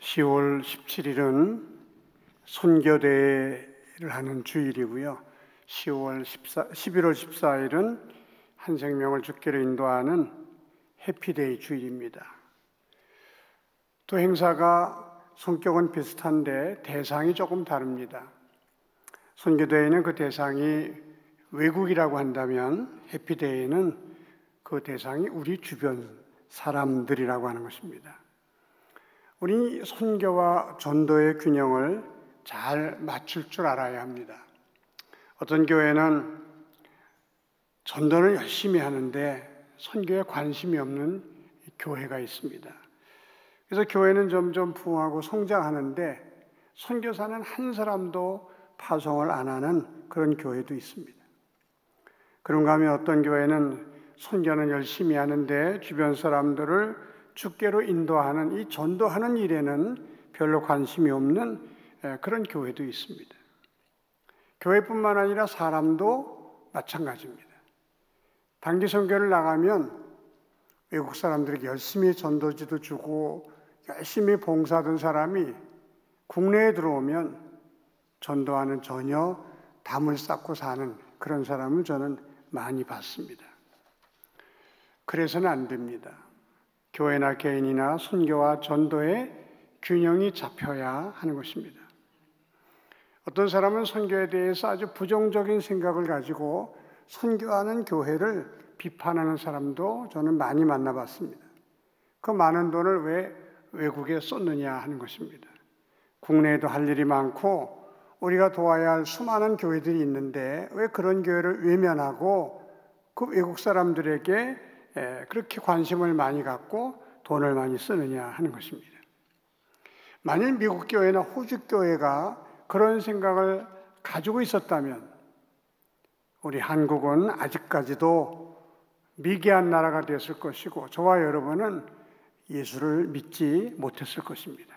10월 17일은 선교대회를 하는 주일이고요. 11월 14일은 한 생명을 주께로 인도하는 해피데이 주일입니다. 두 행사가 성격은 비슷한데 대상이 조금 다릅니다. 선교대회는 그 대상이 외국이라고 한다면 해피데이는 그 대상이 우리 주변 사람들이라고 하는 것입니다. 우리 선교와 전도의 균형을 잘 맞출 줄 알아야 합니다. 어떤 교회는 전도를 열심히 하는데 선교에 관심이 없는 교회가 있습니다. 그래서 교회는 점점 부흥하고 성장하는데 선교사는 한 사람도 파송을 안 하는 그런 교회도 있습니다. 그런가 하면 어떤 교회는 선교는 열심히 하는데 주변 사람들을 주께로 인도하는 이 전도하는 일에는 별로 관심이 없는 그런 교회도 있습니다. 교회뿐만 아니라 사람도 마찬가지입니다. 단기 선교를 나가면 외국 사람들에게 열심히 전도지도 주고 열심히 봉사하던 사람이 국내에 들어오면 전도하는 전혀 담을 쌓고 사는 그런 사람을 저는 많이 봤습니다. 그래서는 안 됩니다. 교회나 개인이나 선교와 전도의 균형이 잡혀야 하는 것입니다. 어떤 사람은 선교에 대해서 아주 부정적인 생각을 가지고 선교하는 교회를 비판하는 사람도 저는 많이 만나봤습니다. 그 많은 돈을 왜 외국에 쏟느냐 하는 것입니다. 국내에도 할 일이 많고 우리가 도와야 할 수많은 교회들이 있는데 왜 그런 교회를 외면하고 그 외국 사람들에게 그렇게 관심을 많이 갖고 돈을 많이 쓰느냐 하는 것입니다. 만일 미국 교회나 호주 교회가 그런 생각을 가지고 있었다면 우리 한국은 아직까지도 미개한 나라가 되었을 것이고 저와 여러분은 예수를 믿지 못했을 것입니다.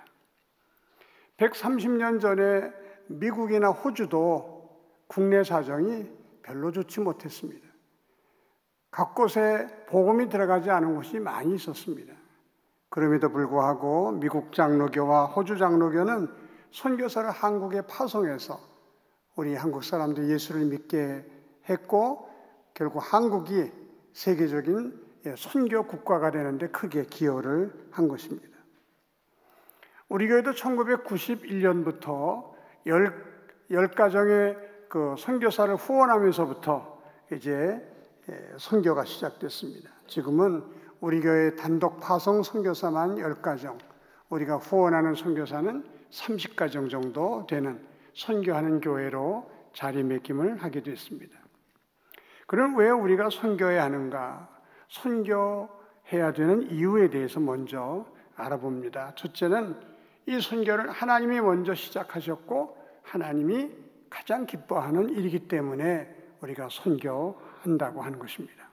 130년 전에 미국이나 호주도 국내 사정이 별로 좋지 못했습니다. 각 곳에 복음이 들어가지 않은 곳이 많이 있었습니다. 그럼에도 불구하고 미국 장로교와 호주 장로교는 선교사를 한국에 파송해서 우리 한국 사람들 예수를 믿게 했고 결국 한국이 세계적인 선교 국가가 되는데 크게 기여를 한 것입니다. 우리 교회도 1991년부터 10가정의 그 선교사를 후원하면서부터 이제 선교가 시작됐습니다. 지금은 우리 교회 단독 파송 선교사만 10가정, 우리가 후원하는 선교사는 30가정 정도 되는 선교하는 교회로 자리매김을 하게 됐습니다. 그럼 왜 우리가 선교해야 하는가? 선교해야 되는 이유에 대해서 먼저 알아봅니다. 첫째는 이 선교를 하나님이 먼저 시작하셨고 하나님이 가장 기뻐하는 일이기 때문에 우리가 선교한다고 하는 것입니다.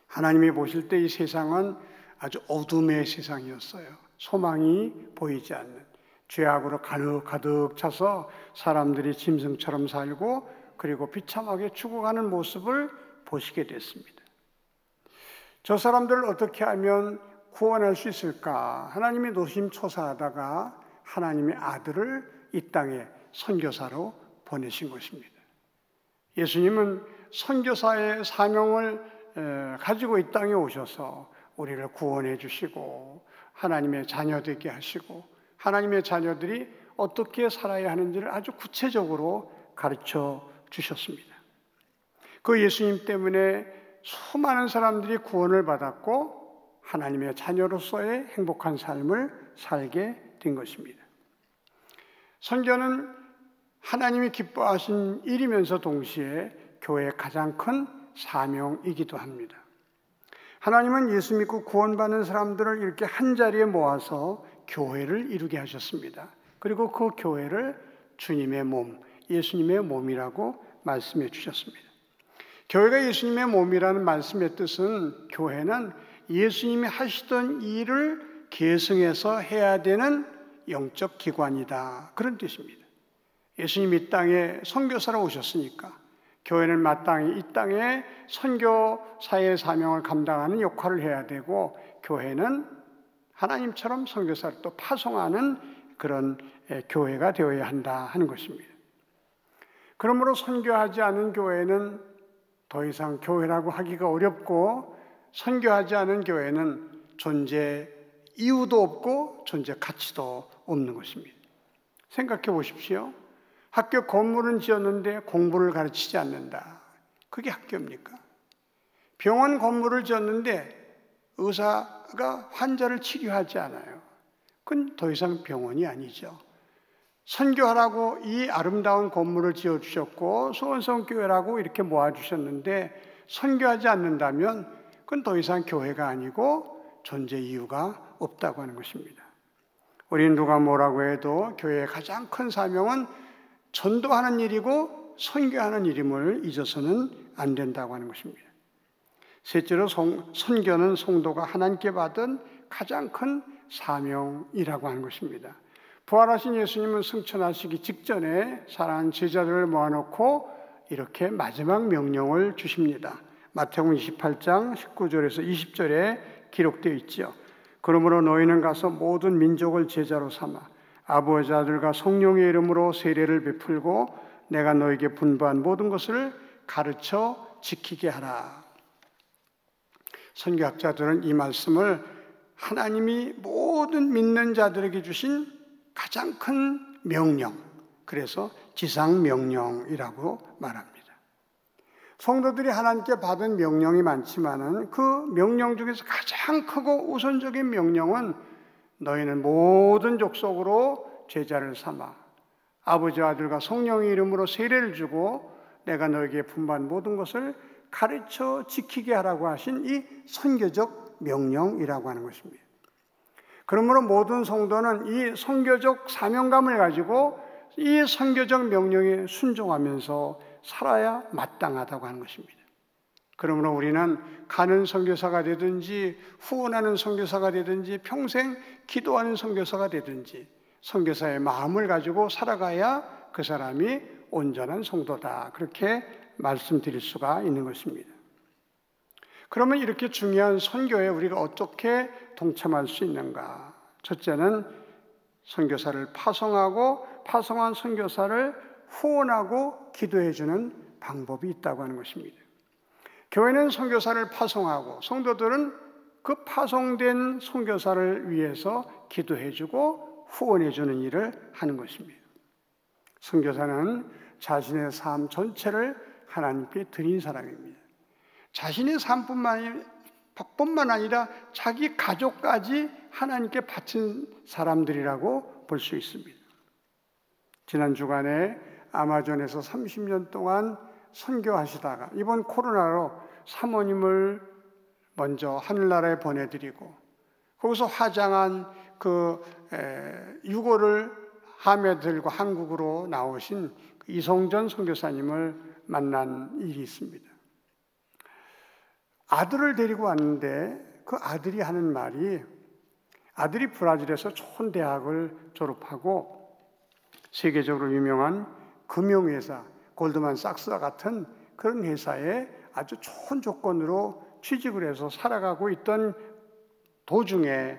하나님이 보실 때 이 세상은 아주 어둠의 세상이었어요. 소망이 보이지 않는 죄악으로 가득 차서 사람들이 짐승처럼 살고 그리고 비참하게 죽어가는 모습을 보시게 됐습니다. 저 사람들을 어떻게 하면 구원할 수 있을까? 하나님이 노심초사하다가 하나님의 아들을 이 땅에 선교사로 보내신 것입니다. 예수님은 선교사의 사명을 가지고 이 땅에 오셔서 우리를 구원해 주시고 하나님의 자녀 되게 하시고 하나님의 자녀들이 어떻게 살아야 하는지를 아주 구체적으로 가르쳐 주셨습니다. 그 예수님 때문에 수많은 사람들이 구원을 받았고 하나님의 자녀로서의 행복한 삶을 살게 된 것입니다. 선교는 하나님이 기뻐하신 일이면서 동시에 교회의 가장 큰 사명이기도 합니다. 하나님은 예수 믿고 구원받는 사람들을 이렇게 한자리에 모아서 교회를 이루게 하셨습니다. 그리고 그 교회를 주님의 몸, 예수님의 몸이라고 말씀해 주셨습니다. 교회가 예수님의 몸이라는 말씀의 뜻은 교회는 예수님이 하시던 일을 계승해서 해야 되는 영적 기관이다. 그런 뜻입니다. 예수님이 이 땅에 선교사로 오셨으니까 교회는 마땅히 이 땅에 선교사의 사명을 감당하는 역할을 해야 되고 교회는 하나님처럼 선교사를 또 파송하는 그런 교회가 되어야 한다 하는 것입니다. 그러므로 선교하지 않은 교회는 더 이상 교회라고 하기가 어렵고, 선교하지 않은 교회는 존재 이유도 없고 존재 가치도 없는 것입니다. 생각해 보십시오. 학교 건물은 지었는데 공부를 가르치지 않는다. 그게 학교입니까? 병원 건물을 지었는데 의사가 환자를 치료하지 않아요. 그건 더 이상 병원이 아니죠. 선교하라고 이 아름다운 건물을 지어주셨고 소원성교회라고 이렇게 모아주셨는데 선교하지 않는다면 그건 더 이상 교회가 아니고 존재 이유가 없다고 하는 것입니다. 우리는 누가 뭐라고 해도 교회의 가장 큰 사명은 전도하는 일이고 선교하는 일임을 잊어서는 안 된다고 하는 것입니다. 셋째로 선교는 성도가 하나님께 받은 가장 큰 사명이라고 하는 것입니다. 부활하신 예수님은 승천하시기 직전에 사랑하는 제자들을 모아놓고 이렇게 마지막 명령을 주십니다. 마태복음 28장 19절에서 20절에 기록되어 있죠. 그러므로 너희는 가서 모든 민족을 제자로 삼아 아버지 아들과 성령의 이름으로 세례를 베풀고 내가 너에게 분부한 모든 것을 가르쳐 지키게 하라. 선교학자들은 이 말씀을 하나님이 모든 믿는 자들에게 주신 가장 큰 명령, 그래서 지상명령이라고 말합니다. 성도들이 하나님께 받은 명령이 많지만은 그 명령 중에서 가장 크고 우선적인 명령은 너희는 모든 족속으로 제자를 삼아 아버지 아들과 성령의 이름으로 세례를 주고 내가 너에게 분부한 모든 것을 가르쳐 지키게 하라고 하신 이 선교적 명령이라고 하는 것입니다. 그러므로 모든 성도는 이 선교적 사명감을 가지고 이 선교적 명령에 순종하면서 살아야 마땅하다고 하는 것입니다. 그러므로 우리는 가는 선교사가 되든지 후원하는 선교사가 되든지 평생 기도하는 선교사가 되든지 선교사의 마음을 가지고 살아가야 그 사람이 온전한 성도다, 그렇게 말씀드릴 수가 있는 것입니다. 그러면 이렇게 중요한 선교에 우리가 어떻게 동참할 수 있는가? 첫째는 선교사를 파송하고 파송한 선교사를 후원하고 기도해 주는 방법이 있다고 하는 것입니다. 교회는 선교사를 파송하고 성도들은 그 파송된 선교사를 위해서 기도해 주고 후원해 주는 일을 하는 것입니다. 선교사는 자신의 삶 전체를 하나님께 드린 사람입니다. 자신의 삶뿐만 아니라 자기 가족까지 하나님께 바친 사람들이라고 볼 수 있습니다. 지난 주간에 아마존에서 30년 동안 선교하시다가 이번 코로나로 사모님을 먼저 하늘나라에 보내드리고 거기서 화장한 그 유고를 함에 들고 한국으로 나오신 이성전 선교사님을 만난 일이 있습니다. 아들을 데리고 왔는데 그 아들이 하는 말이, 아들이 브라질에서 좋은 대학을 졸업하고 세계적으로 유명한 금융회사 골드만삭스와 같은 그런 회사에 아주 좋은 조건으로 취직을 해서 살아가고 있던 도중에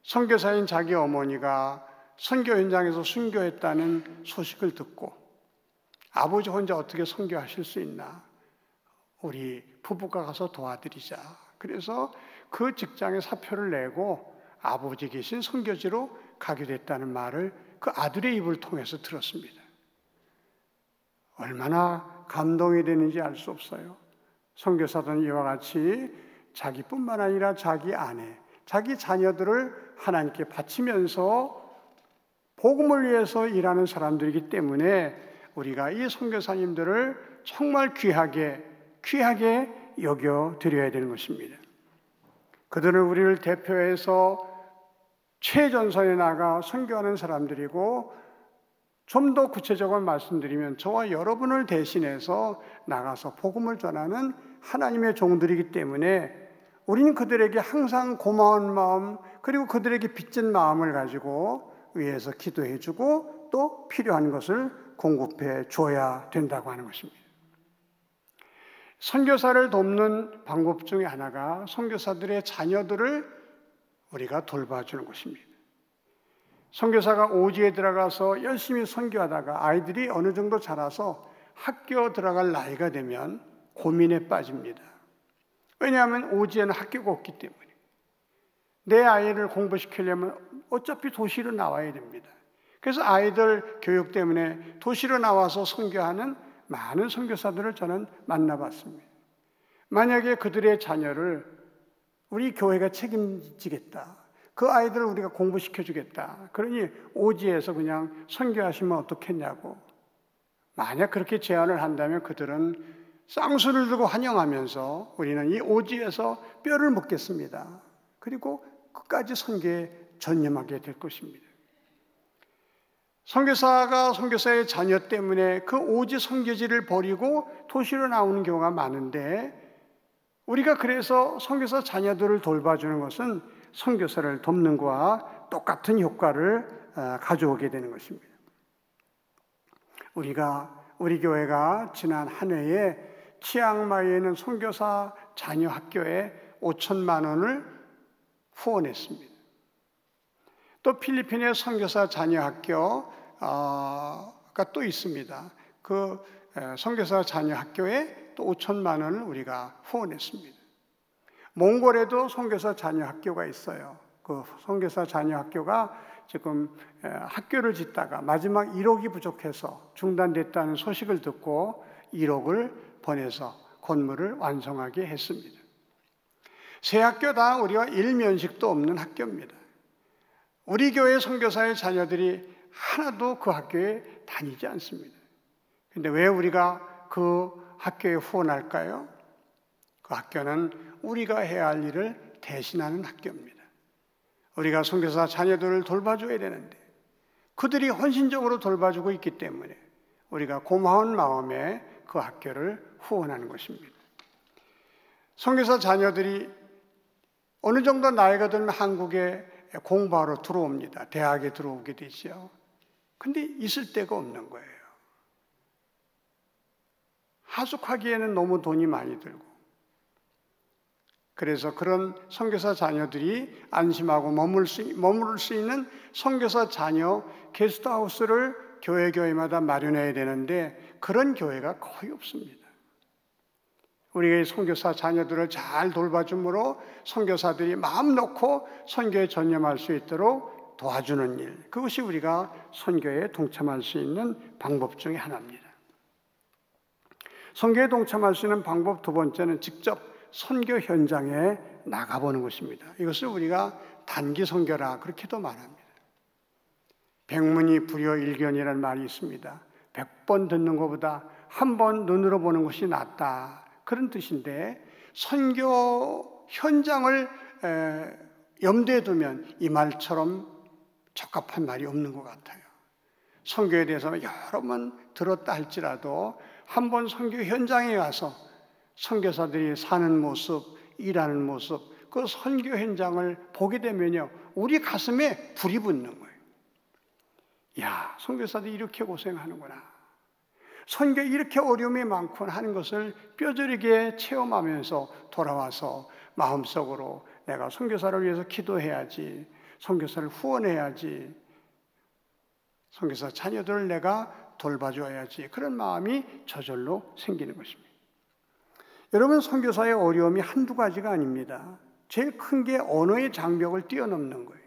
선교사인 자기 어머니가 선교 현장에서 순교했다는 소식을 듣고 아버지 혼자 어떻게 선교하실 수 있나? 우리 부부가 가서 도와드리자. 그래서 그 직장에 사표를 내고 아버지 계신 선교지로 가게 됐다는 말을 그 아들의 입을 통해서 들었습니다. 얼마나 감동이 되는지 알 수 없어요. 선교사들은 이와 같이 자기뿐만 아니라 자기 아내, 자기 자녀들을 하나님께 바치면서 복음을 위해서 일하는 사람들이기 때문에 우리가 이 선교사님들을 정말 귀하게 여겨드려야 되는 것입니다. 그들은 우리를 대표해서 최전선에 나가 선교하는 사람들이고, 좀 더 구체적으로 말씀드리면 저와 여러분을 대신해서 나가서 복음을 전하는 하나님의 종들이기 때문에 우리는 그들에게 항상 고마운 마음, 그리고 그들에게 빚진 마음을 가지고 위해서 기도해주고 또 필요한 것을 공급해 줘야 된다고 하는 것입니다. 선교사를 돕는 방법 중에 하나가 선교사들의 자녀들을 우리가 돌봐주는 것입니다. 선교사가 오지에 들어가서 열심히 선교하다가 아이들이 어느 정도 자라서 학교 들어갈 나이가 되면 고민에 빠집니다. 왜냐하면 오지에는 학교가 없기 때문에 내 아이를 공부시키려면 어차피 도시로 나와야 됩니다. 그래서 아이들 교육 때문에 도시로 나와서 선교하는 많은 선교사들을 저는 만나봤습니다. 만약에 그들의 자녀를 우리 교회가 책임지겠다, 그 아이들을 우리가 공부시켜주겠다, 그러니 오지에서 그냥 선교하시면 어떻겠냐고 만약 그렇게 제안을 한다면 그들은 쌍수를 들고 환영하면서 우리는 이 오지에서 뼈를 묻겠습니다. 그리고 끝까지 선교에 전념하게 될 것입니다. 선교사가 선교사의 자녀 때문에 그 오지 선교지를 버리고 도시로 나오는 경우가 많은데, 우리가 그래서 선교사 자녀들을 돌봐주는 것은 선교사를 돕는 것과 똑같은 효과를 가져오게 되는 것입니다. 우리 교회가 지난 한 해에 치앙마이에 있는 선교사 자녀 학교에 5천만 원을 후원했습니다. 또 필리핀의 선교사 자녀 학교가 또 있습니다. 그 선교사 자녀 학교에 또 5천만 원을 우리가 후원했습니다. 몽골에도 선교사 자녀 학교가 있어요. 그 선교사 자녀 학교가 지금 학교를 짓다가 마지막 1억이 부족해서 중단됐다는 소식을 듣고 1억을 보내서 건물을 완성하게 했습니다. 세 학교 다 우리가 일면식도 없는 학교입니다. 우리 교회 선교사의 자녀들이 하나도 그 학교에 다니지 않습니다. 그런데 왜 우리가 그 학교에 후원할까요? 그 학교는 우리가 해야 할 일을 대신하는 학교입니다. 우리가 선교사 자녀들을 돌봐줘야 되는데 그들이 헌신적으로 돌봐주고 있기 때문에 우리가 고마운 마음에 그 학교를 후원하는 것입니다. 선교사 자녀들이 어느 정도 나이가 들면 한국에 공부하러 들어옵니다. 대학에 들어오게 되죠. 근데 있을 데가 없는 거예요. 하숙하기에는 너무 돈이 많이 들고. 그래서 그런 선교사 자녀들이 안심하고 머물 수 있는 선교사 자녀 게스트하우스를 교회마다 마련해야 되는데 그런 교회가 거의 없습니다. 우리가 선교사 자녀들을 잘 돌봐줌으로 선교사들이 마음 놓고 선교에 전념할 수 있도록 도와주는 일, 그것이 우리가 선교에 동참할 수 있는 방법 중에 하나입니다. 선교에 동참할 수 있는 방법 두 번째는 직접 선교 현장에 나가보는 것입니다. 이것을 우리가 단기 선교라 그렇게도 말합니다. 백문이 불여일견이라는 말이 있습니다. 100번 듣는 것보다 한 번 눈으로 보는 것이 낫다, 그런 뜻인데 선교 현장을 염두에 두면 이 말처럼 적합한 말이 없는 것 같아요. 선교에 대해서는 여러 번 들었다 할지라도 한번 선교 현장에 가서 선교사들이 사는 모습, 일하는 모습, 그 선교 현장을 보게 되면요, 우리 가슴에 불이 붙는 거예요. 야, 선교사들이 이렇게 고생하는구나, 선교에 이렇게 어려움이 많구나 하는 것을 뼈저리게 체험하면서 돌아와서 마음속으로 내가 선교사를 위해서 기도해야지, 선교사를 후원해야지, 선교사 자녀들을 내가 돌봐줘야지, 그런 마음이 저절로 생기는 것입니다. 여러분, 선교사의 어려움이 한두 가지가 아닙니다. 제일 큰 게 언어의 장벽을 뛰어넘는 거예요.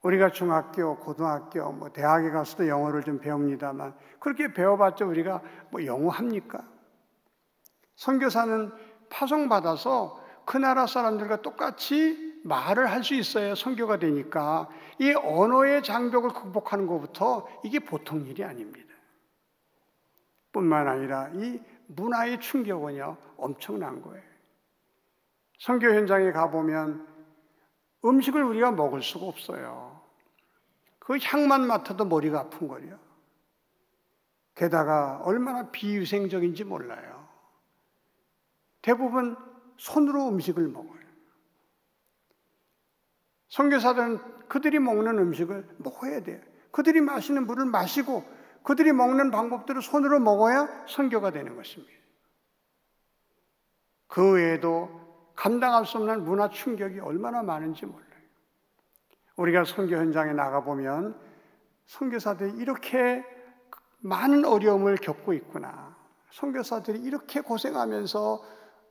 우리가 중학교, 고등학교, 대학에 가서도 영어를 좀 배웁니다만 그렇게 배워봤자 우리가 영어 합니까? 선교사는 파송받아서 그 나라 사람들과 똑같이 말을 할 수 있어야 선교가 되니까 이 언어의 장벽을 극복하는 것부터 이게 보통 일이 아닙니다. 뿐만 아니라 이 문화의 충격은요, 엄청난 거예요. 선교 현장에 가보면 음식을 우리가 먹을 수가 없어요. 그 향만 맡아도 머리가 아픈 거예요. 게다가 얼마나 비위생적인지 몰라요. 대부분 손으로 음식을 먹어요. 선교사들은 그들이 먹는 음식을 먹어야 돼요. 그들이 마시는 물을 마시고 그들이 먹는 방법대로 손으로 먹어야 선교가 되는 것입니다. 그 외에도 감당할 수 없는 문화 충격이 얼마나 많은지 몰라요. 우리가 선교 현장에 나가보면 선교사들이 이렇게 많은 어려움을 겪고 있구나, 선교사들이 이렇게 고생하면서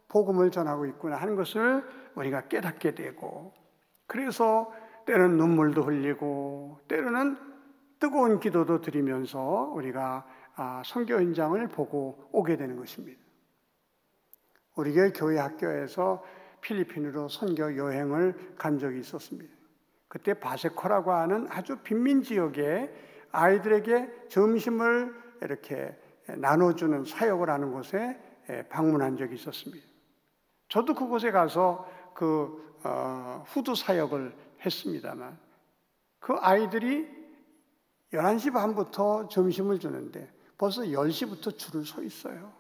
복음을 전하고 있구나 하는 것을 우리가 깨닫게 되고, 그래서 때로는 눈물도 흘리고 때로는 뜨거운 기도도 드리면서 우리가 선교 현장을 보고 오게 되는 것입니다. 우리 교회 학교에서 필리핀으로 선교 여행을 간 적이 있었습니다. 그때 바세코라고 하는 아주 빈민 지역에 아이들에게 점심을 이렇게 나눠주는 사역을 하는 곳에 방문한 적이 있었습니다. 저도 그곳에 가서 후드 사역을 했습니다만, 그 아이들이 11시 반부터 점심을 주는데 벌써 10시부터 줄을 서 있어요.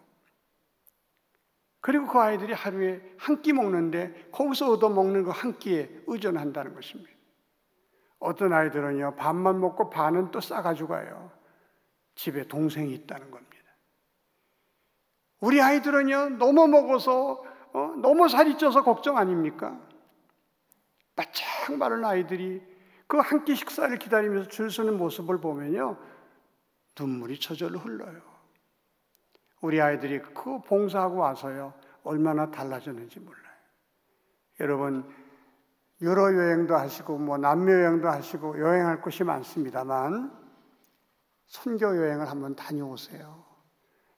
그리고 그 아이들이 하루에 한 끼 먹는데 거기서 얻어먹는 그 한 끼에 의존한다는 것입니다. 어떤 아이들은요, 반만 먹고 반은 또 싸가지고 가요. 집에 동생이 있다는 겁니다. 우리 아이들은요, 너무 먹어서 너무 살이 쪄서 걱정 아닙니까? 바짝 마른 아이들이 그 한 끼 식사를 기다리면서 줄 서는 모습을 보면요, 눈물이 저절로 흘러요. 우리 아이들이 그 봉사하고 와서요, 얼마나 달라졌는지 몰라요. 여러분, 유럽 여행도 하시고 남미 여행도 하시고 여행할 곳이 많습니다만 선교 여행을 한번 다녀오세요.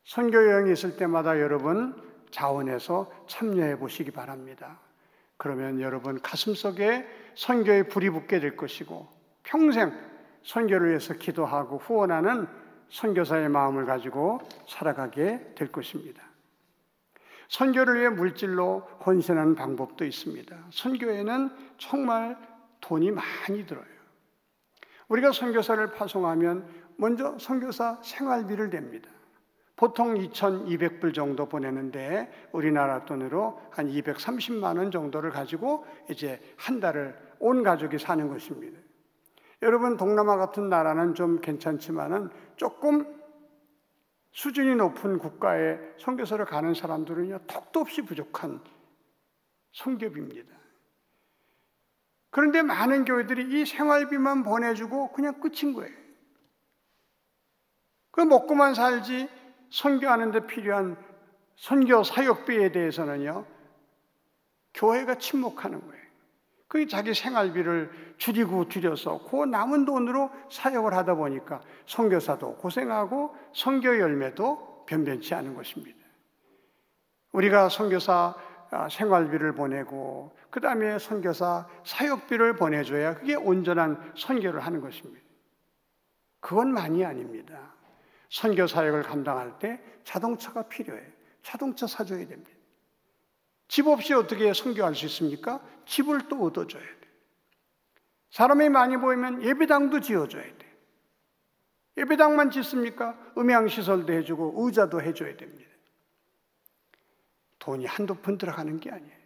선교 여행이 있을 때마다 여러분 자원해서 참여해 보시기 바랍니다. 그러면 여러분 가슴속에 선교의 불이 붙게 될 것이고, 평생 선교를 위해서 기도하고 후원하는 선교사의 마음을 가지고 살아가게 될 것입니다. 선교를 위해 물질로 헌신하는 방법도 있습니다. 선교에는 정말 돈이 많이 들어요. 우리가 선교사를 파송하면 먼저 선교사 생활비를 냅니다. 보통 2,200불 정도 보내는데 우리나라 돈으로 한 230만 원 정도를 가지고 이제 한 달을 온 가족이 사는 것입니다. 여러분, 동남아 같은 나라는 좀 괜찮지만은 조금 수준이 높은 국가에 선교사를 가는 사람들은요, 턱도 없이 부족한 선교비입니다. 그런데 많은 교회들이 이 생활비만 보내주고 그냥 끝인 거예요. 그 먹고만 살지 선교하는 데 필요한 선교 사역비에 대해서는요, 교회가 침묵하는 거예요. 그 자기 생활비를 줄여서 그 남은 돈으로 사역을 하다 보니까 선교사도 고생하고 선교 열매도 변변치 않은 것입니다. 우리가 선교사 생활비를 보내고 그 다음에 선교사 사역비를 보내줘야 그게 온전한 선교를 하는 것입니다. 그건 많이 아닙니다. 선교 사역을 감당할 때 자동차가 필요해요. 자동차 사줘야 됩니다. 집 없이 어떻게 선교할 수 있습니까? 집을 또 얻어줘야 돼요. 사람이 많이 보이면 예배당도 지어줘야 돼요. 예배당만 짓습니까? 음향시설도 해주고 의자도 해줘야 됩니다. 돈이 한두 푼 들어가는 게 아니에요.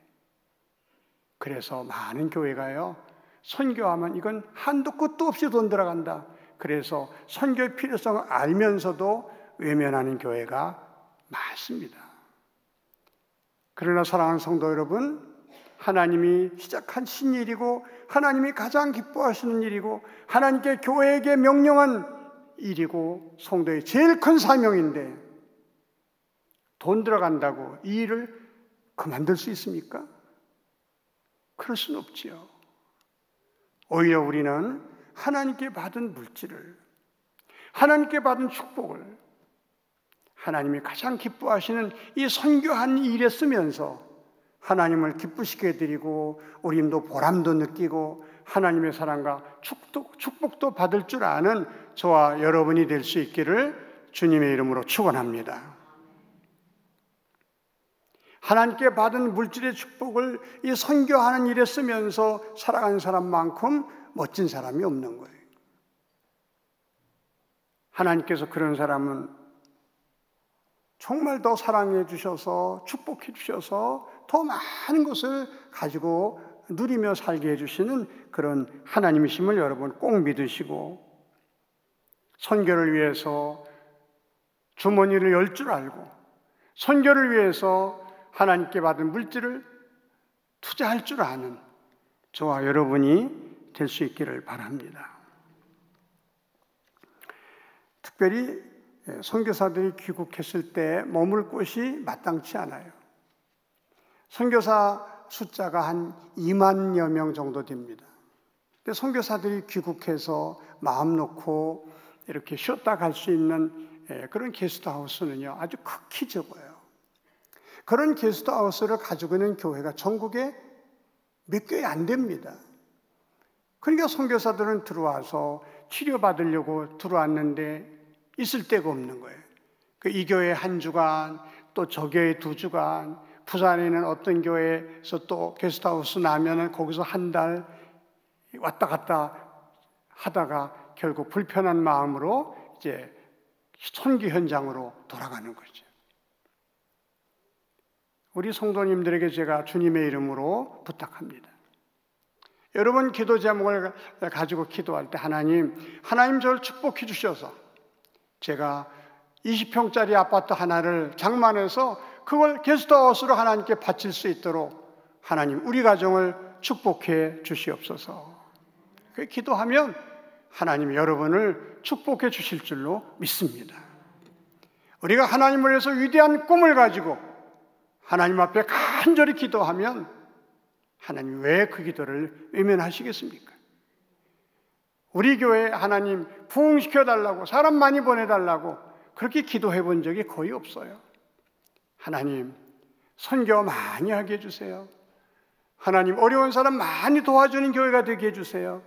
그래서 많은 교회가요, 선교하면 이건 한도 끝도 없이 돈 들어간다. 그래서 선교의 필요성을 알면서도 외면하는 교회가 많습니다. 그러나 사랑하는 성도 여러분, 하나님이 시작한 신일이고 하나님이 가장 기뻐하시는 일이고 하나님께 교회에게 명령한 일이고 성도의 제일 큰 사명인데 돈 들어간다고 이 일을 그만둘 수 있습니까? 그럴 수는 없지요. 오히려 우리는 하나님께 받은 물질을, 하나님께 받은 축복을 하나님이 가장 기뻐하시는 이 선교한 일에 쓰면서 하나님을 기쁘시게 해드리고 우리도 보람도 느끼고 하나님의 사랑과 축복도 받을 줄 아는 저와 여러분이 될 수 있기를 주님의 이름으로 축원합니다. 하나님께 받은 물질의 축복을 이 선교하는 일에 쓰면서 살아가는 사람만큼 멋진 사람이 없는 거예요. 하나님께서 그런 사람은 정말 더 사랑해 주셔서 축복해 주셔서 더 많은 것을 가지고 누리며 살게 해주시는 그런 하나님이심을 여러분 꼭 믿으시고, 선교를 위해서 주머니를 열 줄 알고 선교를 위해서 하나님께 받은 물질을 투자할 줄 아는 저와 여러분이 될 수 있기를 바랍니다. 특별히 선교사들이 귀국했을 때 머물 곳이 마땅치 않아요. 선교사 숫자가 한 2만여 명 정도 됩니다. 근데 선교사들이 귀국해서 마음 놓고 이렇게 쉬었다 갈 수 있는 그런 게스트하우스는요, 아주 극히 적어요. 그런 게스트하우스를 가지고 있는 교회가 전국에 몇 교회 안 됩니다. 그러니까 선교사들은 들어와서 치료받으려고 들어왔는데 있을 데가 없는 거예요. 이 교회 한 주간, 또 저 교회 2주간, 부산에 있는 어떤 교회에서 또 게스트하우스 나면은 거기서 한 달 왔다 갔다 하다가 결국 불편한 마음으로 이제 선교 현장으로 돌아가는 거죠. 우리 성도님들에게 제가 주님의 이름으로 부탁합니다. 여러분 기도 제목을 가지고 기도할 때 하나님 저를 축복해 주셔서 제가 20평짜리 아파트 하나를 장만해서 그걸 게스트하우스로 하나님께 바칠 수 있도록 하나님 우리 가정을 축복해 주시옵소서. 그 기도하면 하나님 여러분을 축복해 주실 줄로 믿습니다. 우리가 하나님을 위해서 위대한 꿈을 가지고 하나님 앞에 간절히 기도하면 하나님 왜 그 기도를 외면하시겠습니까? 우리 교회 하나님 부흥시켜달라고 사람 많이 보내달라고 그렇게 기도해 본 적이 거의 없어요. 하나님 선교 많이 하게 해주세요. 하나님 어려운 사람 많이 도와주는 교회가 되게 해주세요.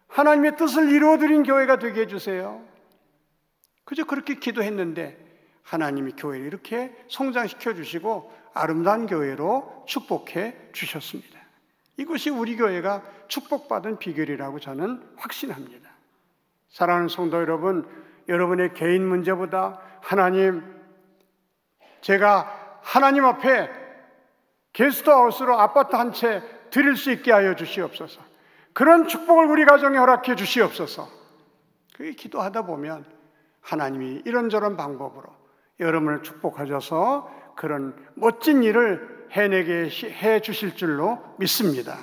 하나님의 뜻을 이루어드린 교회가 되게 해주세요. 그저 그렇게 기도했는데 하나님이 교회를 이렇게 성장시켜 주시고 아름다운 교회로 축복해 주셨습니다. 이것이 우리 교회가 축복받은 비결이라고 저는 확신합니다. 사랑하는 성도 여러분, 여러분의 개인 문제보다 하나님, 제가 하나님 앞에 게스트하우스로 아파트 한 채 드릴 수 있게 하여 주시옵소서. 그런 축복을 우리 가정에 허락해 주시옵소서. 그게 기도하다 보면 하나님이 이런저런 방법으로 여러분을 축복하셔서 그런 멋진 일을 해내게 해 주실 줄로 믿습니다.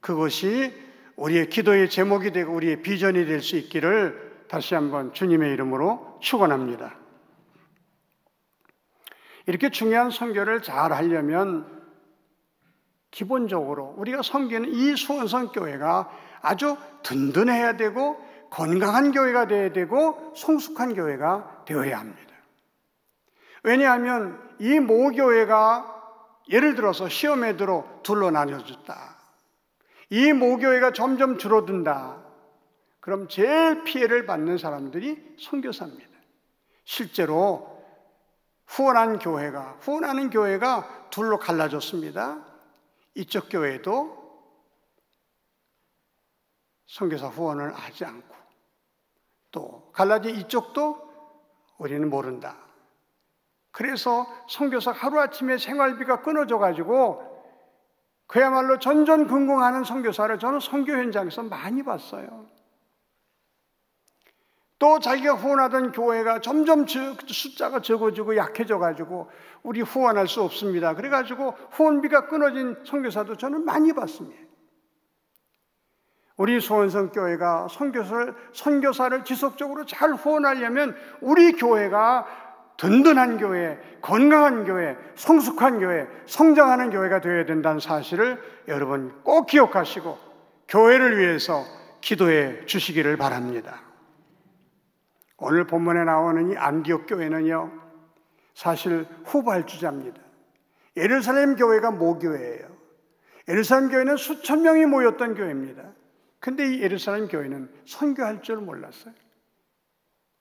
그것이 우리의 기도의 제목이 되고 우리의 비전이 될 수 있기를 다시 한번 주님의 이름으로 축원합니다. 이렇게 중요한 선교를 잘 하려면 기본적으로 우리가 섬기는 이 수원성 교회가 아주 든든해야 되고 건강한 교회가 되어야 되고 성숙한 교회가 되어야 합니다. 왜냐하면 이 모교회가 예를 들어서 시험에 들어 둘로 나뉘어졌다. 이 모교회가 점점 줄어든다. 그럼 제일 피해를 받는 사람들이 선교사입니다. 실제로 후원하는 교회가 둘로 갈라졌습니다. 이쪽 교회도 선교사 후원을 하지 않고 또 갈라진 이쪽도 우리는 모른다. 그래서 선교사 하루아침에 생활비가 끊어져 가지고 그야말로 전전긍긍하는 선교사를 저는 선교 현장에서 많이 봤어요. 또 자기가 후원하던 교회가 점점 숫자가 적어지고 약해져 가지고 우리 후원할 수 없습니다. 그래 가지고 후원비가 끊어진 선교사도 저는 많이 봤습니다. 우리 수원성 교회가 선교사를 지속적으로 잘 후원하려면 우리 교회가 든든한 교회, 건강한 교회, 성숙한 교회, 성장하는 교회가 되어야 된다는 사실을 여러분 꼭 기억하시고 교회를 위해서 기도해 주시기를 바랍니다. 오늘 본문에 나오는 이 안디옥 교회는요, 사실 후발주자입니다. 예루살렘 교회가 모교회예요. 예루살렘 교회는 수천 명이 모였던 교회입니다. 근데 이 예루살렘 교회는 선교할 줄 몰랐어요.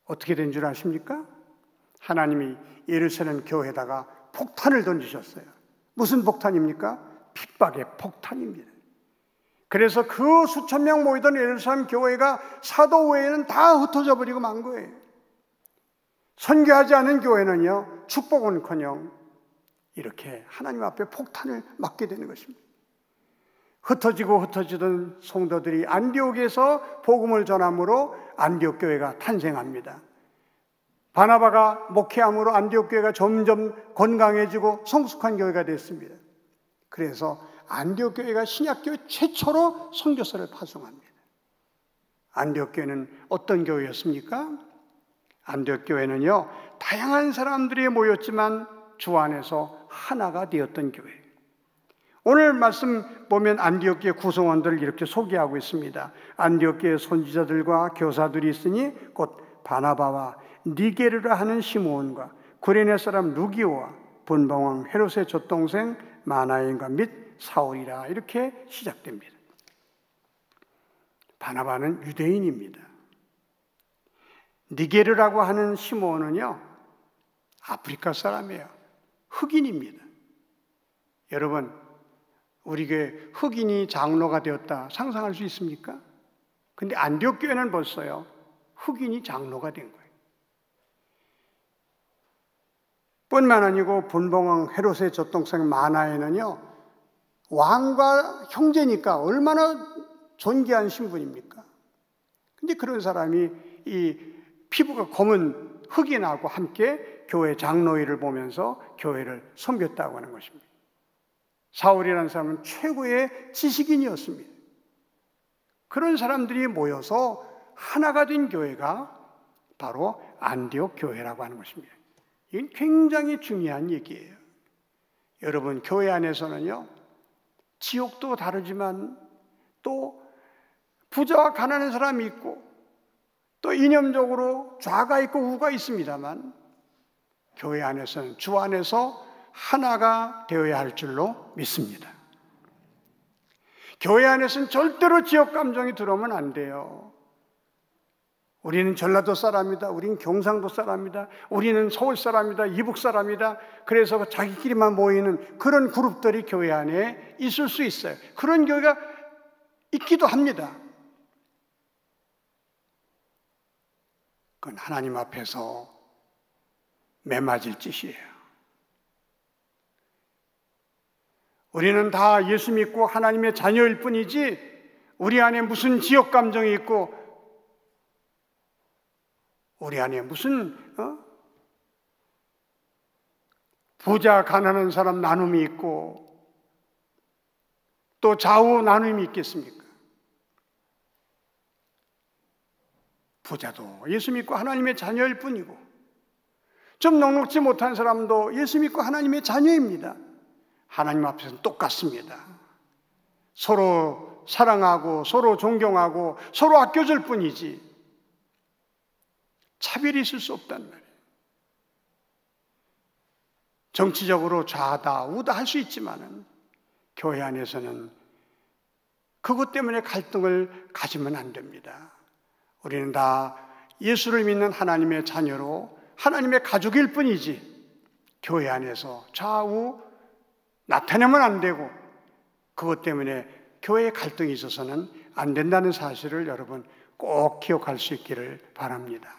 어떻게 된 줄 아십니까? 하나님이 예루살렘 교회에다가 폭탄을 던지셨어요. 무슨 폭탄입니까? 핍박의 폭탄입니다. 그래서 그 수천 명 모이던 예루살렘 교회가 사도 외에는 다 흩어져 버리고 만 거예요. 선교하지 않은 교회는요, 축복은커녕 이렇게 하나님 앞에 폭탄을 맞게 되는 것입니다. 흩어지던 성도들이 안디옥에서 복음을 전함으로 안디옥 교회가 탄생합니다. 바나바가 목회함으로 안디옥 교회가 점점 건강해지고 성숙한 교회가 됐습니다. 그래서 안디옥 교회가 신약교회 최초로 선교사를 파송합니다. 안디옥 교회는 어떤 교회였습니까? 안디옥 교회는요, 다양한 사람들이 모였지만 주 안에서 하나가 되었던 교회. 오늘 말씀 보면 안디옥 교회 구성원들을 이렇게 소개하고 있습니다. 안디옥 교회 선지자들과 교사들이 있으니 곧 바나바와 니게르라 하는 시므온과 구레네 사람 루기오와 분봉왕 헤롯의 젖동생 마나엔과 및 사울이라, 이렇게 시작됩니다. 바나바는 유대인입니다. 니게르라고 하는 시므온은요, 아프리카 사람이에요. 흑인입니다. 여러분, 우리 교회 흑인이 장로가 되었다 상상할 수 있습니까? 근데 안디옥 교회는 벌써요, 흑인이 장로가 된 거예요. 뿐만 아니고 분봉왕 헤롯의 젖동생 마나에는요, 왕과 형제니까 얼마나 존귀한 신분입니까? 근데 그런 사람이 이 피부가 검은 흑인하고 함께 교회 장로회를 보면서 교회를 섬겼다고 하는 것입니다. 사울이라는 사람은 최고의 지식인이었습니다. 그런 사람들이 모여서 하나가 된 교회가 바로 안디옥 교회라고 하는 것입니다. 이건 굉장히 중요한 얘기예요. 여러분, 교회 안에서는요, 지옥도 다르지만 또 부자와 가난한 사람이 있고 또 이념적으로 좌가 있고 우가 있습니다만, 교회 안에서는 주 안에서 하나가 되어야 할 줄로 믿습니다. 교회 안에서는 절대로 지역 감정이 들어오면 안 돼요. 우리는 전라도 사람이다, 우리는 경상도 사람이다, 우리는 서울 사람이다, 이북 사람이다, 그래서 자기끼리만 모이는 그런 그룹들이 교회 안에 있을 수 있어요. 그런 교회가 있기도 합니다. 그건 하나님 앞에서 매맞을 짓이에요. 우리는 다 예수 믿고 하나님의 자녀일 뿐이지 우리 안에 무슨 지역 감정이 있고 우리 안에 무슨 부자 가난한 사람 나눔이 있고 또 좌우 나눔이 있겠습니까? 부자도 예수 믿고 하나님의 자녀일 뿐이고 좀 넉넉지 못한 사람도 예수 믿고 하나님의 자녀입니다. 하나님 앞에서는 똑같습니다. 서로 사랑하고 서로 존경하고 서로 아껴줄 뿐이지 차별이 있을 수 없단 말이에요. 정치적으로 좌다 우다 할 수 있지만은 교회 안에서는 그것 때문에 갈등을 가지면 안 됩니다. 우리는 다 예수를 믿는 하나님의 자녀로 하나님의 가족일 뿐이지 교회 안에서 좌우 나타내면 안 되고 그것 때문에 교회에 갈등이 있어서는 안 된다는 사실을 여러분 꼭 기억할 수 있기를 바랍니다.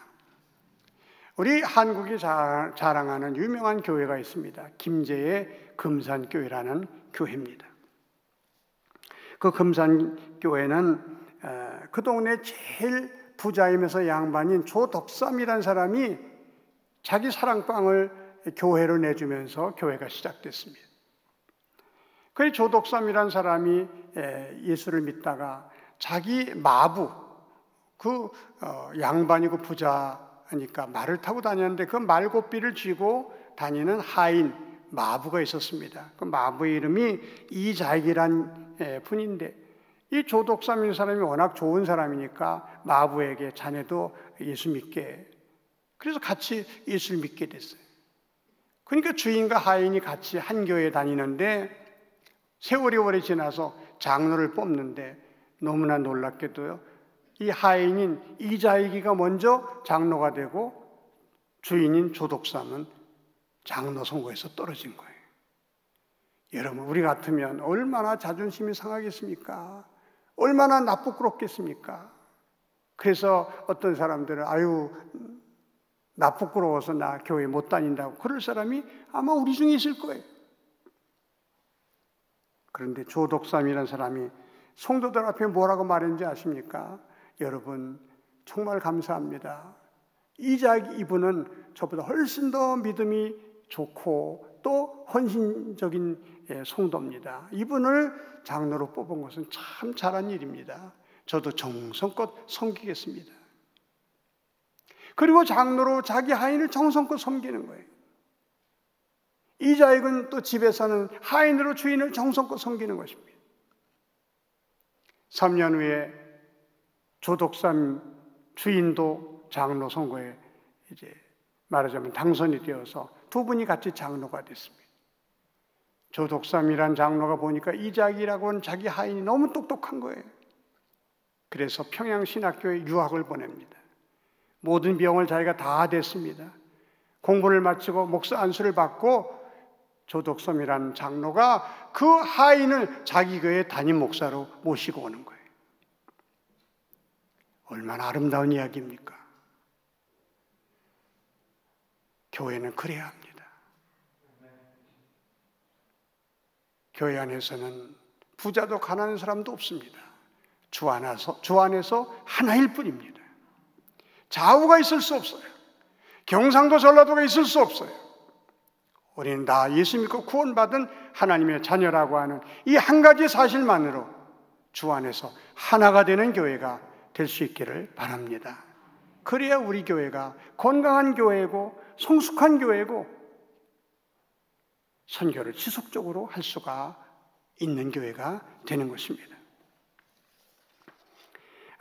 우리 한국이 자랑하는 유명한 교회가 있습니다. 김제의 금산교회라는 교회입니다. 그 금산교회는 그 동네 제일 부자이면서 양반인 조덕삼이라는 사람이 자기 사랑방을 교회로 내주면서 교회가 시작됐습니다. 그 조덕삼이라는 사람이 예수를 믿다가 자기 마부, 양반이고 부자니까 말을 타고 다녔는데 그 말고삐를 쥐고 다니는 하인 마부가 있었습니다. 그 마부의 이름이 이자익이란 분인데 이 조덕삼이라는 사람이 워낙 좋은 사람이니까 마부에게 자네도 예수 믿게, 그래서 같이 예수를 믿게 됐어요. 그러니까 주인과 하인이 같이 한 교회에 다니는데 세월이 오래 지나서 장로를 뽑는데 너무나 놀랍게도요, 이 하인인 이자익이가 먼저 장로가 되고 주인인 조덕삼은 장로 선거에서 떨어진 거예요. 여러분, 우리 같으면 얼마나 자존심이 상하겠습니까? 얼마나 나쁘끄럽겠습니까? 그래서 어떤 사람들은 아유 나 부끄러워서 나 교회 못 다닌다고 그럴 사람이 아마 우리 중에 있을 거예요. 그런데 조덕삼이라는 사람이 성도들 앞에 뭐라고 말했는지 아십니까? 여러분 정말 감사합니다. 이자익 이분은 저보다 훨씬 더 믿음이 좋고 또 헌신적인 성도입니다. 이분을 장로로 뽑은 것은 참 잘한 일입니다. 저도 정성껏 섬기겠습니다. 그리고 장로로 자기 하인을 정성껏 섬기는 거예요. 이자익은 또 집에서는 하인으로 주인을 정성껏 섬기는 것입니다. 3년 후에 조덕삼 주인도 장로 선거에 이제 말하자면 당선이 되어서 두 분이 같이 장로가 됐습니다. 조덕삼이란 장로가 보니까 이자익이라고 하는 자기 하인이 너무 똑똑한 거예요. 그래서 평양신학교에 유학을 보냅니다. 모든 비용을 자기가 다 댔습니다. 공부를 마치고 목사 안수를 받고 조덕삼이라는 장로가 그 하인을 자기 교회 담임 목사로 모시고 오는 거예요. 얼마나 아름다운 이야기입니까? 교회는 그래야 합니다. 교회 안에서는 부자도 가난한 사람도 없습니다. 주 안에서 하나일 뿐입니다. 좌우가 있을 수 없어요. 경상도 전라도가 있을 수 없어요. 우리는 다 예수 믿고 구원받은 하나님의 자녀라고 하는 이 한 가지 사실만으로 주 안에서 하나가 되는 교회가 될 수 있기를 바랍니다. 그래야 우리 교회가 건강한 교회고 성숙한 교회고 선교를 지속적으로 할 수가 있는 교회가 되는 것입니다.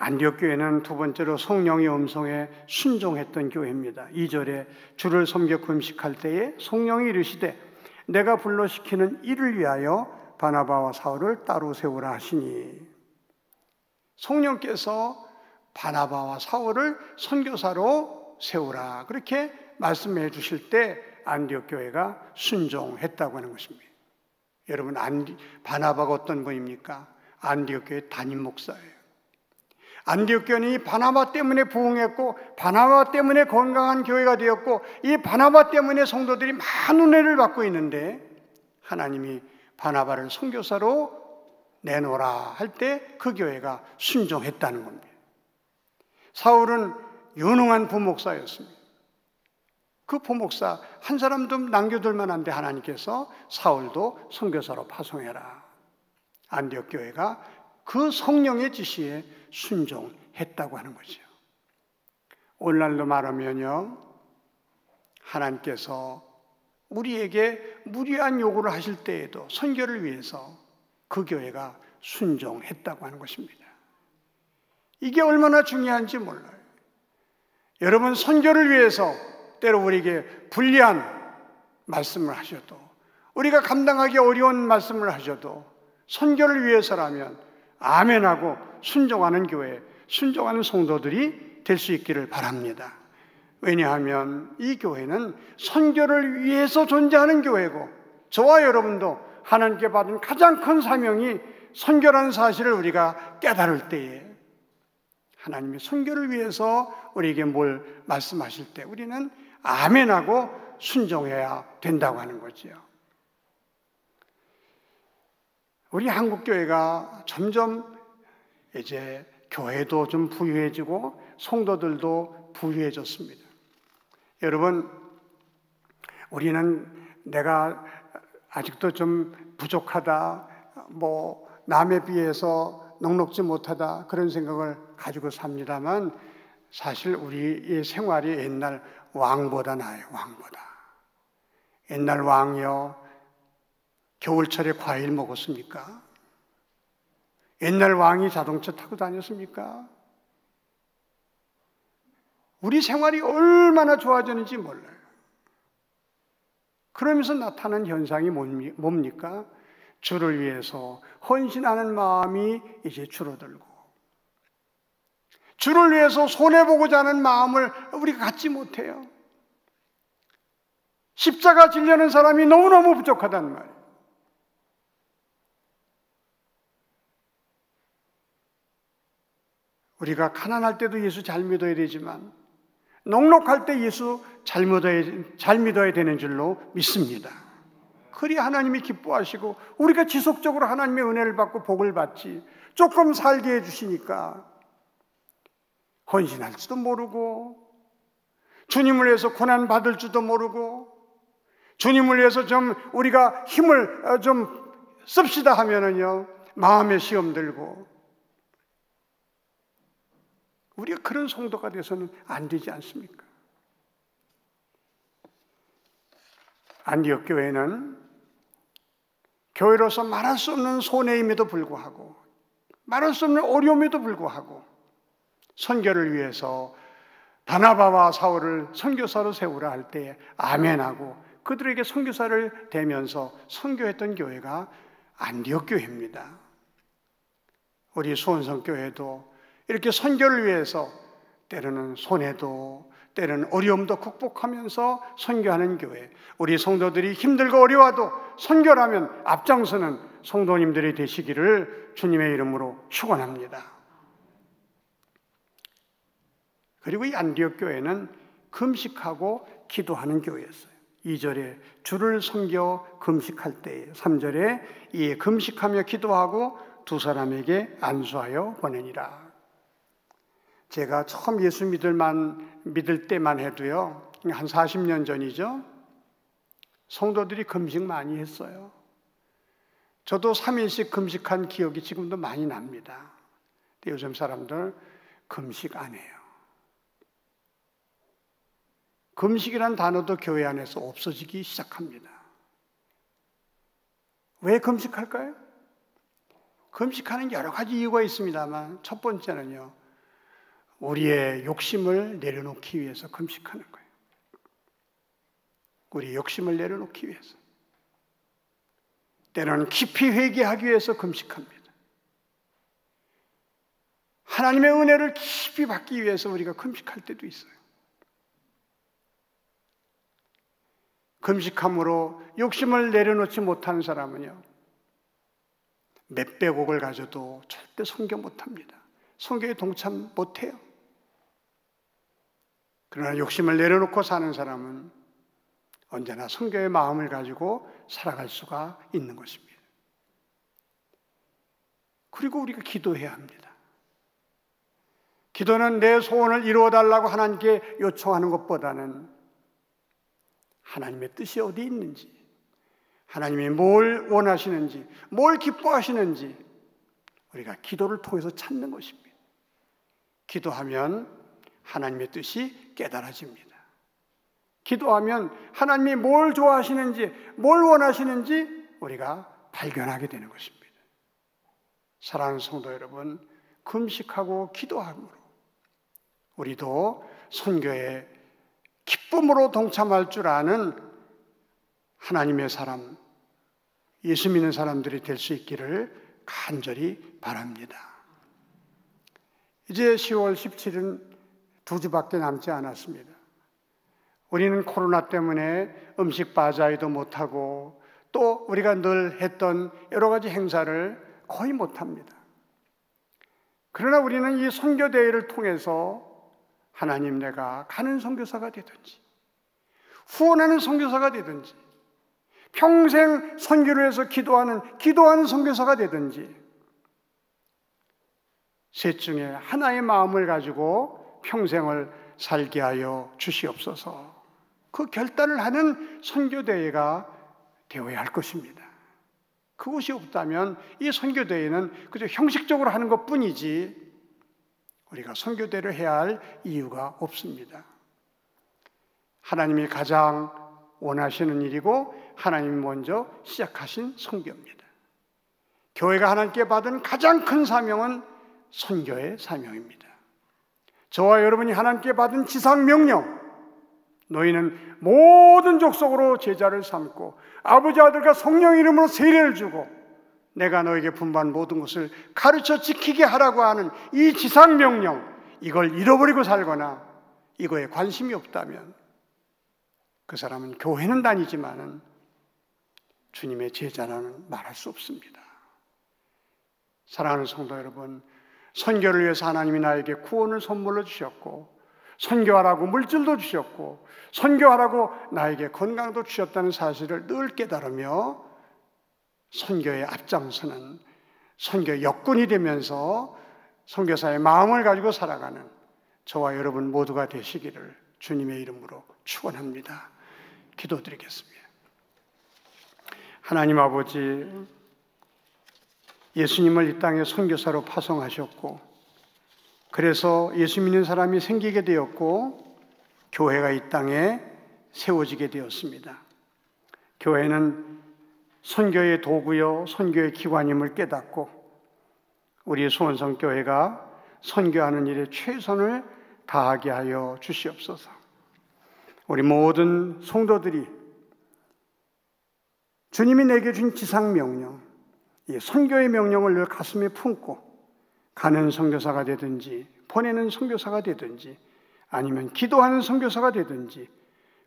안디옥 교회는 두 번째로 성령의 음성에 순종했던 교회입니다. 2절에 주를 섬겨 금식할 때에 성령이 이르시되 내가 불러 시키는 이를 위하여 바나바와 사울을 따로 세우라 하시니, 성령께서 바나바와 사울을 선교사로 세우라 그렇게 말씀해 주실 때 안디옥 교회가 순종했다고 하는 것입니다. 여러분, 바나바가 어떤 분입니까? 안디옥 교회 담임 목사예요. 안디옥 교회는 이 바나바 때문에 부흥했고 바나바 때문에 건강한 교회가 되었고 이 바나바 때문에 성도들이 많은 은혜를 받고 있는데, 하나님이 바나바를 선교사로 내놓으라 할 때 그 교회가 순종했다는 겁니다. 사울은 유능한 부목사였습니다. 그 부목사 한 사람도 남겨둘 만한데 하나님께서 사울도 선교사로 파송해라. 안디옥 교회가 그 성령의 지시에 순종했다고 하는 거죠. 오늘날로 말하면요, 하나님께서 우리에게 무리한 요구를 하실 때에도 선교를 위해서 그 교회가 순종했다고 하는 것입니다. 이게 얼마나 중요한지 몰라요. 여러분, 선교를 위해서 때로 우리에게 불리한 말씀을 하셔도, 우리가 감당하기 어려운 말씀을 하셔도 선교를 위해서라면 아멘하고 순종하는 교회, 순종하는 성도들이 될 수 있기를 바랍니다. 왜냐하면 이 교회는 선교를 위해서 존재하는 교회고, 저와 여러분도 하나님께 받은 가장 큰 사명이 선교라는 사실을 우리가 깨달을 때에 하나님이 선교를 위해서 우리에게 뭘 말씀하실 때 우리는 아멘하고 순종해야 된다고 하는 거죠. 우리 한국교회가 점점 이제 교회도 좀 부유해지고 성도들도 부유해졌습니다. 여러분, 우리는 내가 아직도 좀 부족하다, 남에 비해서 넉넉지 못하다, 그런 생각을 가지고 삽니다만 사실 우리의 생활이 옛날 왕보다 나아요. 왕보다. 옛날 왕이요, 겨울철에 과일 먹었습니까? 옛날 왕이 자동차 타고 다녔습니까? 우리 생활이 얼마나 좋아졌는지 몰라요. 그러면서 나타난 현상이 뭡니까? 주를 위해서 헌신하는 마음이 이제 줄어들고, 주를 위해서 손해보고자 하는 마음을 우리가 갖지 못해요. 십자가 지려는 사람이 너무너무 부족하단 말이에요. 우리가 가난할 때도 예수 잘 믿어야 되지만 넉넉할 때 예수 잘 믿어야 되는 줄로 믿습니다. 그래야 하나님이 기뻐하시고 우리가 지속적으로 하나님의 은혜를 받고 복을 받지, 조금 살게 해주시니까 헌신할지도 모르고 주님을 위해서 고난 받을 줄도 모르고 주님을 위해서 좀 우리가 힘을 좀 씁시다 하면은요, 마음에 시험 들고, 우리가 그런 성도가 돼서는 안 되지 않습니까? 안디옥 교회는 교회로서 말할 수 없는 손해임에도 불구하고, 말할 수 없는 어려움에도 불구하고 선교를 위해서 바나바와 사울을 선교사로 세우라 할 때 아멘하고 그들에게 선교사를 대면서 선교했던 교회가 안디옥 교회입니다. 우리 수원성 교회도 이렇게 선교를 위해서 때로는 손해도 때로는 어려움도 극복하면서 선교하는 교회, 우리 성도들이 힘들고 어려워도 선교라면 앞장서는 성도님들이 되시기를 주님의 이름으로 축원합니다. 그리고 이 안디옥 교회는 금식하고 기도하는 교회였어요. 2절에 주를 섬겨 금식할 때에, 3절에 이 금식하며 기도하고 두 사람에게 안수하여 보내니라. 제가 처음 예수 믿을 때만 해도요, 한 40년 전이죠, 성도들이 금식 많이 했어요. 저도 3일씩 금식한 기억이 지금도 많이 납니다. 근데 요즘 사람들 금식 안 해요. 금식이란 단어도 교회 안에서 없어지기 시작합니다. 왜 금식할까요? 금식하는 여러 가지 이유가 있습니다만 첫 번째는요, 우리의 욕심을 내려놓기 위해서 금식하는 거예요. 우리의 욕심을 내려놓기 위해서. 때로는 깊이 회개하기 위해서 금식합니다. 하나님의 은혜를 깊이 받기 위해서 우리가 금식할 때도 있어요. 금식함으로 욕심을 내려놓지 못하는 사람은요, 몇백억을 가져도 절대 선교 못합니다. 선교에 동참 못해요. 그러나 욕심을 내려놓고 사는 사람은 언제나 선교의 마음을 가지고 살아갈 수가 있는 것입니다. 그리고 우리가 기도해야 합니다. 기도는 내 소원을 이루어달라고 하나님께 요청하는 것보다는 하나님의 뜻이 어디 있는지, 하나님이 뭘 원하시는지, 뭘 기뻐하시는지 우리가 기도를 통해서 찾는 것입니다. 기도하면 하나님의 뜻이 깨달아집니다. 기도하면 하나님이 뭘 좋아하시는지, 뭘 원하시는지 우리가 발견하게 되는 것입니다. 사랑하는 성도 여러분, 금식하고 기도함으로 우리도 선교에 기쁨으로 동참할 줄 아는 하나님의 사람, 예수 믿는 사람들이 될 수 있기를 간절히 바랍니다. 이제 10월 17일은 2주밖에 남지 않았습니다. 우리는 코로나 때문에 음식 바자회도 못하고 또 우리가 늘 했던 여러 가지 행사를 거의 못합니다. 그러나 우리는 이 선교대회를 통해서 하나님, 내가 가는 선교사가 되든지 후원하는 선교사가 되든지 평생 선교를 위해서 기도하는 선교사가 되든지 셋 중에 하나의 마음을 가지고 평생을 살게 하여 주시옵소서. 그 결단을 하는 선교대회가 되어야 할 것입니다. 그것이 없다면 이 선교대회는 그저 형식적으로 하는 것뿐이지 우리가 선교대회를 해야 할 이유가 없습니다. 하나님이 가장 원하시는 일이고 하나님이 먼저 시작하신 선교입니다. 교회가 하나님께 받은 가장 큰 사명은 선교의 사명입니다. 저와 여러분이 하나님께 받은 지상명령, 너희는 모든 족속으로 제자를 삼고 아버지, 아들과 성령 이름으로 세례를 주고 내가 너에게 분부한 모든 것을 가르쳐 지키게 하라고 하는 이 지상명령, 이걸 잃어버리고 살거나 이거에 관심이 없다면 그 사람은 교회는 다니지만은 주님의 제자라는 말할 수 없습니다. 사랑하는 성도 여러분, 선교를 위해서 하나님이 나에게 구원을 선물로 주셨고 선교하라고 물질도 주셨고 선교하라고 나에게 건강도 주셨다는 사실을 늘 깨달으며 선교의 앞장서는 선교의 역군이 되면서 선교사의 마음을 가지고 살아가는 저와 여러분 모두가 되시기를 주님의 이름으로 축원합니다. 기도드리겠습니다. 하나님 아버지, 예수님을 이 땅에 선교사로 파송하셨고, 그래서 예수 믿는 사람이 생기게 되었고, 교회가 이 땅에 세워지게 되었습니다. 교회는 선교의 도구요, 선교의 기관임을 깨닫고 우리 수원성교회가 선교하는 일에 최선을 다하게 하여 주시옵소서. 우리 모든 성도들이 주님이 내게 준 지상명령, 이 선교의 명령을 늘 가슴에 품고 가는 선교사가 되든지 보내는 선교사가 되든지 아니면 기도하는 선교사가 되든지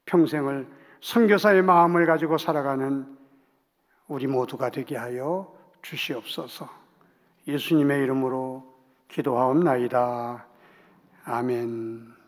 평생을 선교사의 마음을 가지고 살아가는 우리 모두가 되게 하여 주시옵소서. 예수님의 이름으로 기도하옵나이다. 아멘.